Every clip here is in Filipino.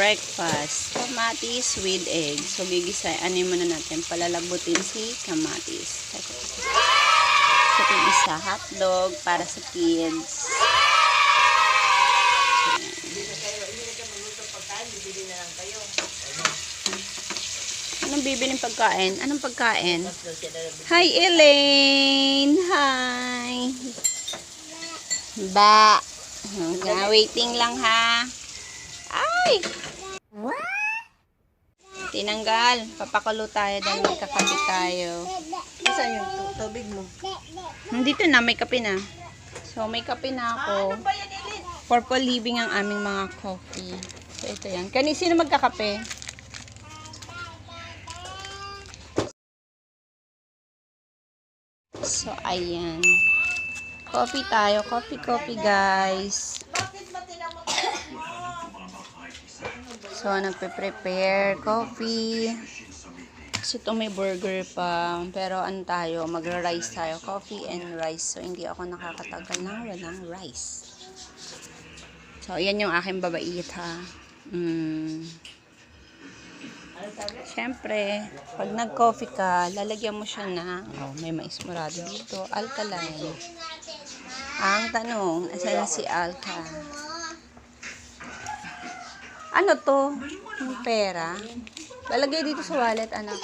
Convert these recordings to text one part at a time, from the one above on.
breakfast. Kamatis with egg. So, ano muna natin. Palalabutin si kamatis. So, itong isa, hotdog para sa kids. Anong bibiling pagkain? Anong pagkain? Hi, Elaine! Hi! Ba! Waiting lang ha. Ay! Tinanggal. Papakulo tayo dahil magkakape tayo. Saan yung tubig mo? Nandito na, may kape na. So, may kape na ako. Purple Living ang aming mga coffee. So, ito yan. Sino magkakape? So, ayan. Coffee tayo. Coffee, guys. So, nagpe-prepare coffee. Kasi ito may burger pa. Pero ano tayo, magra-rice tayo. Coffee and rice. So, hindi ako nakakatagal na walang rice. So, yan yung aking babait ha. Siyempre, pag nag-coffee ka, lalagyan mo siya na, may mais morado dito, alkaline. Ang tanong, asan na si Alka? Ano to? Yung pera? Lalagay dito sa wallet, anak.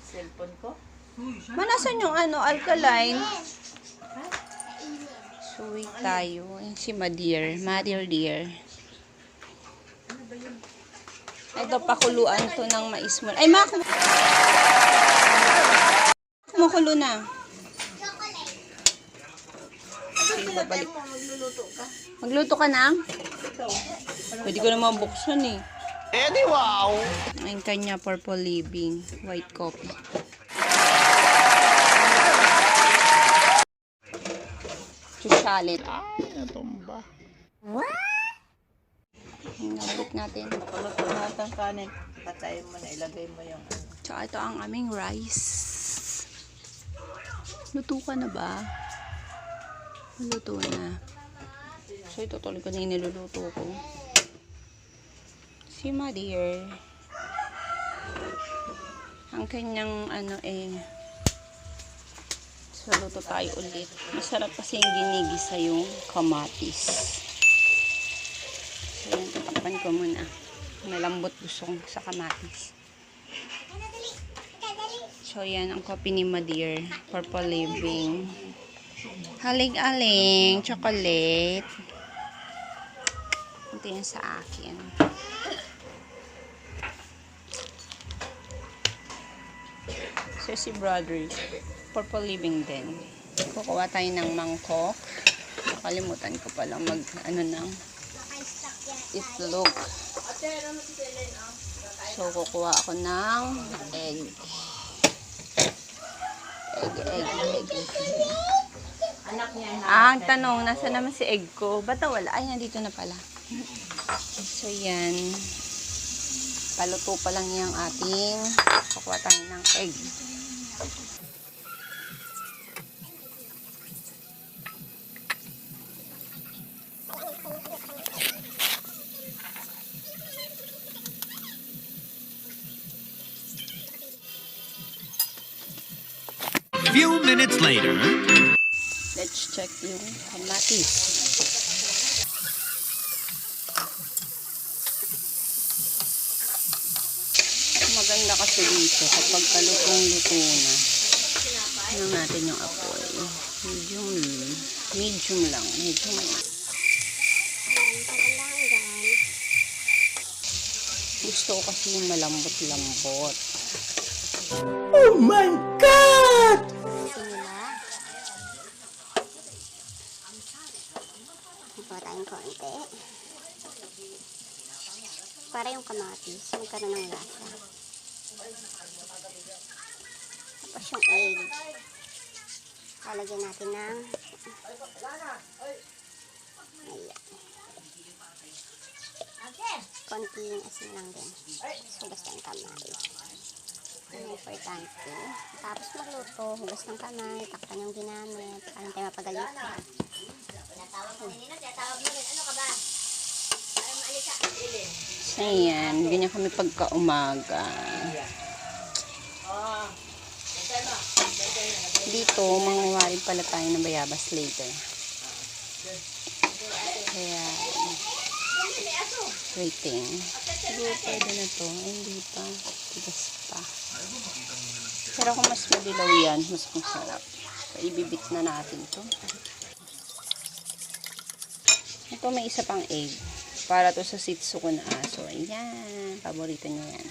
Cellphone ko? Manasan yung alkaline? Suwi tayo. Si Madir. Madir dear. Ito, pakuluan to ng mais mo. Ay, kumukulo na. Sige, babalik. Magluluto ka? Magluto ka na? Pwede ko naman buksan eh. Eddie, wow! Ang kanya Purple Living. White coffee. Chuchalit. Ay, natumba. Nabalik natin. Paluto natin ang kanin. Patayin mo na, ilagay mo yung ano. Tsaka ito ang aming rice. Luto ka na ba? Luto na. So ito tuloy ko na yung niluluto ko. Si Madir. Ang kanyang so luto tayo ulit. Masarap kasi yung ginigisa yung kamatis. So yan, tatakpan ko muna. Malambot busong sa kamatis. So yan ang coffee ni Madir. Purple Living. Haling-aling. Chocolate. Ito yan sa akin. So si brother, Purple Living din. Kukuha tayo ng mangkok. Nakalimutan ko palang ng itlog. So kukuha ako ng egg. Ang tanong, nasa naman si egg ko? Ba't wala? Ay, nandito na pala. So yan. Paluto pa lang yung ating kukuha tayo ng egg. Few minutes later. Let's check yung kamatis. Maganda kasi dito kapag kalutong-luto na. Ano natin yung apoy. Medium lang. Gusto ko kasi yung malambot-lambot. Oh my God! Kuha tayong konti. Para yung kamatis, magkaroon ng lasa. Tapos yung egg. Lalagyan natin ng konting asin lang din. So, basta yung kamay. Ang importante. Tapos magluto, hugas ng kamay, takpan yung ginamit. Anong tayo mapagalitan. Tinatawag mo nila, tinatawag mo rin. Ano ka ba? So, ayan. Ganyan kami pagka-umaga. Dito, mangungarin pala tayo ng bayabas later. Kaya, waiting. Siguro pwede na to. Ay, hindi pa. Tigas pa. Pero kung mas madilaw yan, mas masarap. So, ibibit na natin to. Ito, may isa pang egg. Para to sa sitsu ko na aso. Ayan. Paborito niya yan.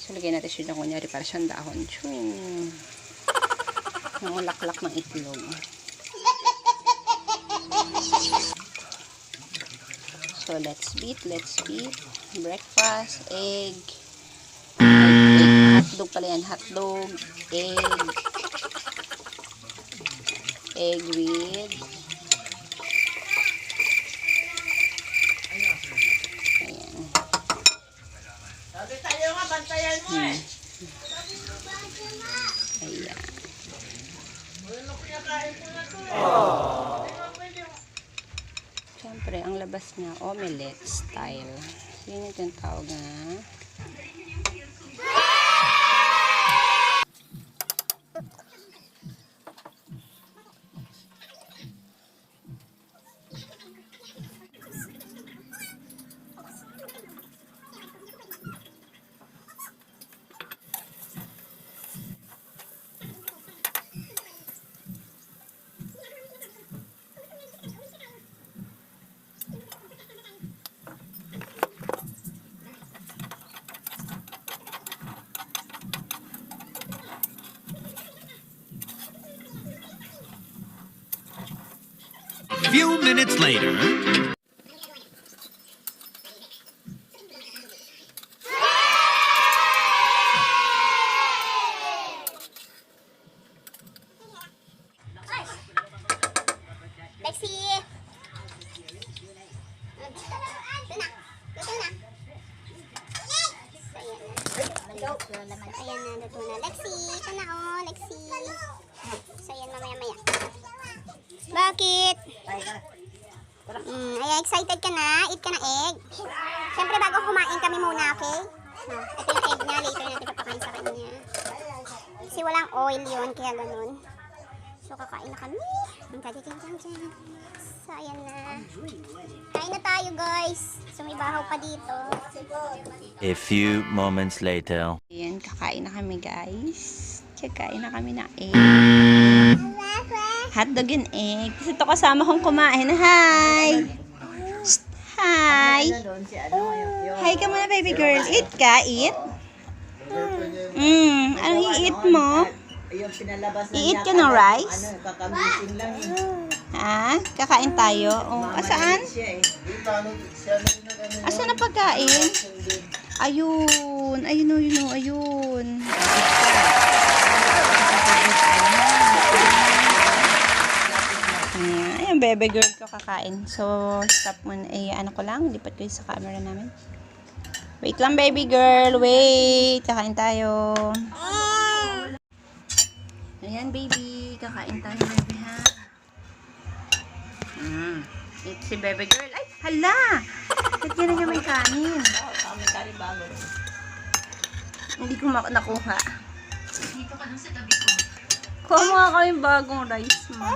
So, lagyan natin siya dyan. Kunyari, para siyang dahon. Chum. Nangulaklak ng itlog. So, let's beat. Breakfast, egg. Hotdog pala yan. Hotdog, egg. Egg with ayan. Sabi tayo nga, bantayan mo eh. Ayan. Siyempre, ang labas niya, omelette style. Yun yung tawag na Few minutes later. Lexi! Ayan na, luto na. Lexi, ito na oh, Lexi. So, ayan, mamaya-maya. Bakit? Ayan, excited ka na? Eat ka na egg? Siyempre, bago kumain kami muna, okay? Ito yung egg niya. Later natin papakain sa kanya. Kasi walang oil yun, kaya ganun. So, kakain na kami. Ang kajajajajaj. So, ayan na. Kain na tayo, guys. So, may bahaw pa dito. A few moments later. ayan, kakain na kami guys. Kakain na kami ng egg. Hotdog and egg. Kasi ito kasama kong kumain. Hi! Shh, hi! Doon si ano, yung Hi ka muna baby girl. Eat ka, eat. Anong i-eat mo? yung pinalabas na I-eat niya, ka ng kaya, rice? Ano, kakamising lang eh. Ha? Kakain tayo? Oh, asaan? Siya eh. Asan na pagkain? Ayun. Ayun o, yun o, ayun. Ayan, baby girl ko kakain. So, stop muna. Ano ko lang, lipat ko sa camera namin. Wait lang, baby girl. Wait. Kakain tayo. Ayan, baby. Kakain tayo, baby, ha? Eat si baby girl. Ay, hala! Lagyan na niya may kanin. Kami kari bago. Hindi ko nakuha. Dito ka lang sa tabi ko. Kuha mo nga kami bagong rice mo.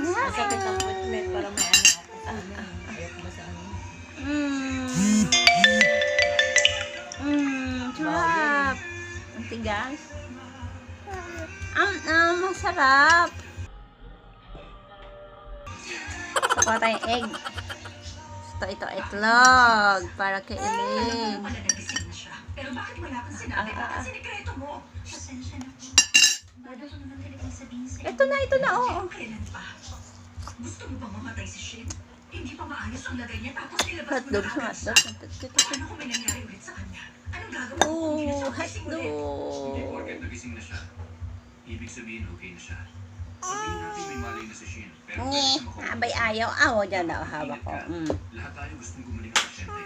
Masakit ang footmet para may ano ako sa amin. Ayok mo sa amin. Sarap. Ang tigas. Masarap. So, kuha tayong egg. Ito, itlog. Para kay Elaine. Pero bakit wala kang sinabi? Baka sinikreto mo. Pasensya na po. Bago ko naman talagang sabihin sa'yo. Ito na, oo. Kailan pa? Gusto mo bang mamatay si Shin? Hindi pa maayos ang lagay niya tapos nilabas mo Hotdog, na agad. hotdog. Paano kung may nangyari ulit sa kanya? Anong gagawin mo? Oh, Gising ulit. Hindi hotdog. porket nagising na siya. Ibig sabihin, okay na siya. Sabihin natin may malay na sa Shin. Pero pwede siya makauwi. Abay ayaw. Awo, dyan daw hawak ko. Lahat tayo gustong gumaling ang pasyente.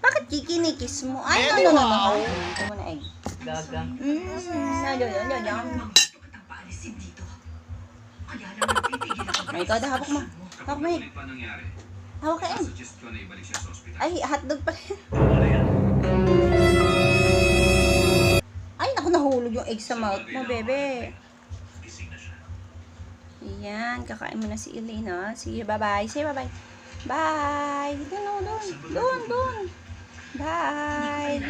Bakit kikinikis mo? Ay, no. Ito mo na egg. Gaga. Yan. Gusto kitang paalisin dito. Kaya lang nagpipigil ako. Ay, ikaw, hawak mo. Hawak mo egg. Ulit pa nangyari. Hawak kain. Suggest ko na ibalik siya sa ospital. Ay, hotdog pa rin. Tama na yan. Ay, naku, nahulog yung egg sa mouth mo, bebe. Gising na siya. Ayan, kakain mo na si Elaine, ha? Sige, bye-bye. Say bye-bye. Bye! Doon. Bye!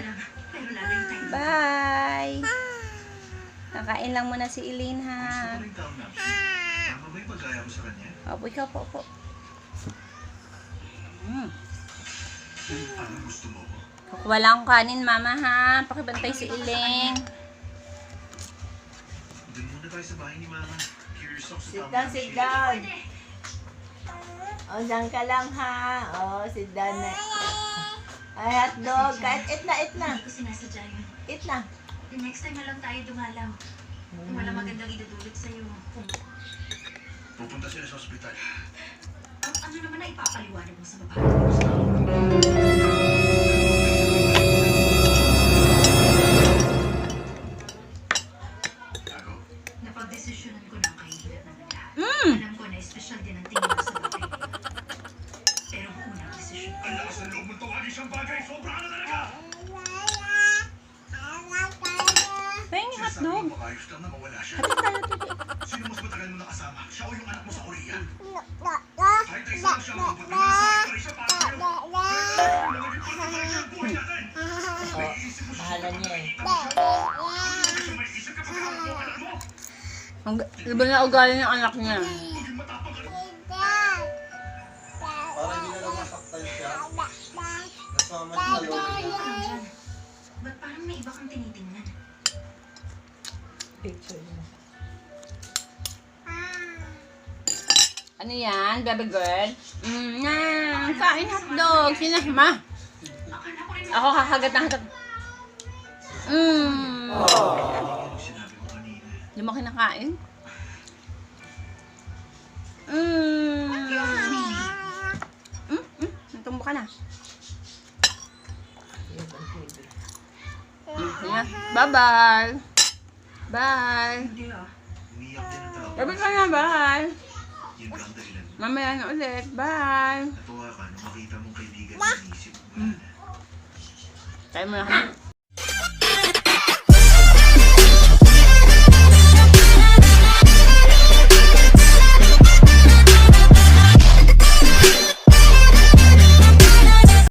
Pero laging tayo. Bye! Kakain lang muna si Elaine, ha? Gusto ko rin taong namin. Tama ba yung pagkaya ko sa kanya? Opo, ikaw po. Anong gusto mo ko? Kukuha lang akong kanin, mama, ha? Pakibantay si Elaine. Doon muna tayo sa bahay ni Mama. Curious ako sa Sit taong down, namin sit siya. down. O, dyan ka lang ha. O, sit down na. Ay, hotdog. Kahit eat na. Hindi ko sinasadya yun. Eat na. The next time na lang tayo dumalaw. Kung wala magandang idudulot sa'yo. Pupunta sila sa ospital. Ano naman na ipapaliwanag mo sa babae? Gago. Napagdesisyonan ko na ang kahilinat ng lahat. Alam ko na espesyal din ang tingin mo sa babae. Pero unang desisyon. Ang lakas ng loob mong tawagin siyang bagay. Sobra ka na talaga! Pahin yung hotdog. Sabi mo, ayos lang na mawala siya. Hatid tayo, titi. Sino mas matagal mo nakasama? Siya o yung anak mo sa Korea? Kahit na isa lang siya, mabuti na sa akin pa rin siya para sa'yo. Kaya naging pagkakali siya ang buhay natin. Naiisip mo siya Bahala niya eh. Hindi siya may isip kapag hawak mo ang anak mo. Iba na ugali ng anak niya. Maging matapang ka na. Parang hindi na lang masaktan siya. Nasama siya sa loob niya. Andyan. Ba't parang may iba kang tinitingnan? Picture mo. Ano yan, baby girl? Kain hotdog. Sino? Ma? Akala ko rin Ako kakagat ng hotdog. Ano sinabi ko kanina? Hindi mo kinakain? Natumbo ka na. Yeah. Bye-bye. Bye. Hindi ah. Umiyak din ang tao. Bye ka na, bye. Yun ba ang dahilan mo? Mamaya na ulit. Bye. Natuwa ka nung makita mong kaibigan mo inisip mo. Tayo mo na kami.